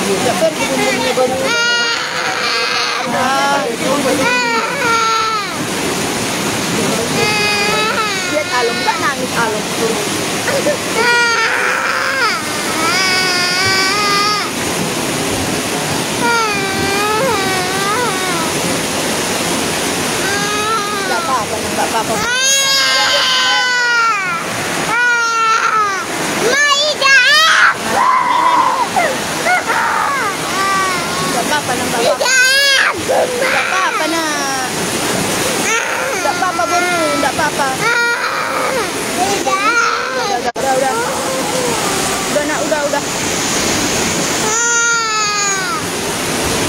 Ya pergi bumbungnya baru. Lihat Alom, nggak nangis Alom. Nggak apa-apa, nggak apa-apa. Apa nak bapak? Tak apa nak. Tak apa baru, tak apa. Udah. Udah nak, udah.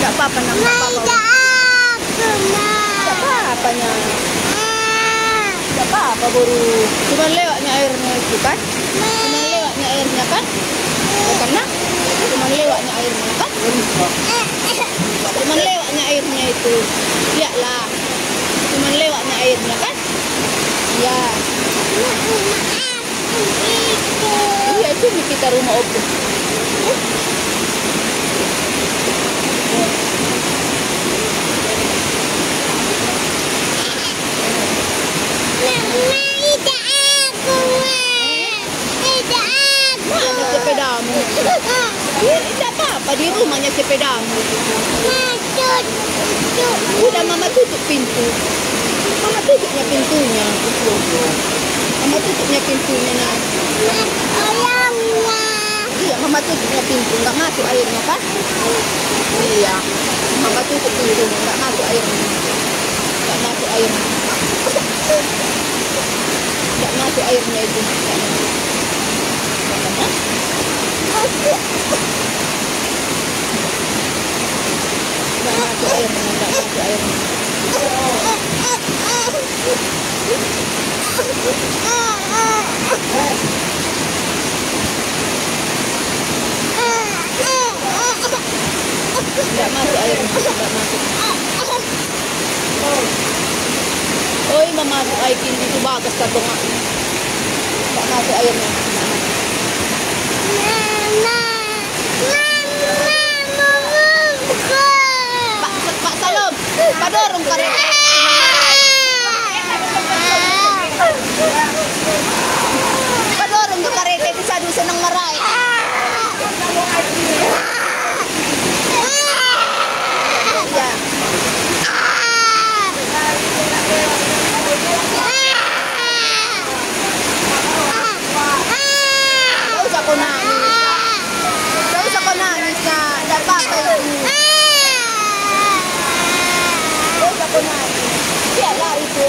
Tak apa nak, tak apa. Tak apa nak. Tak apa baru. Cuma lewatnya airnya itu kan? Cuma lewatnya airnya kan? Karena cuma lewatnya airnya kan? Cuman lewatnya airnya itu. Lihatlah. Cuman lewatnya airnya kan? Iya. Iya itu di kita rumah opus. Sepedamu. Tidak apa-apa di rumahnya sepedamu. Udah mama tutup pintu. Mama tutupnya pintunya. Mama tutupnya pintunya nak. Iya mama tutupnya pintu. Nggak masuk airnya kan? Iya. Mama tutup pintunya. Nggak masuk airnya. Nggak masuk airnya. Nggak masuk airnya itu. Nggak masuk airnya, nggak masuk airnya. Nggak masuk airnya, nggak masuk. Oi, memasuk air itu bagus satu mak. Nggak masuk airnya. Pak Salom, Pak dorong kereta. Pak dorong ke kereta bisa du senang merai. Ya. Gak usah kau nangis. Gak usah kau nangis nak. Tak apa-apa itu. Gak usah kau nangis. Biarlah itu.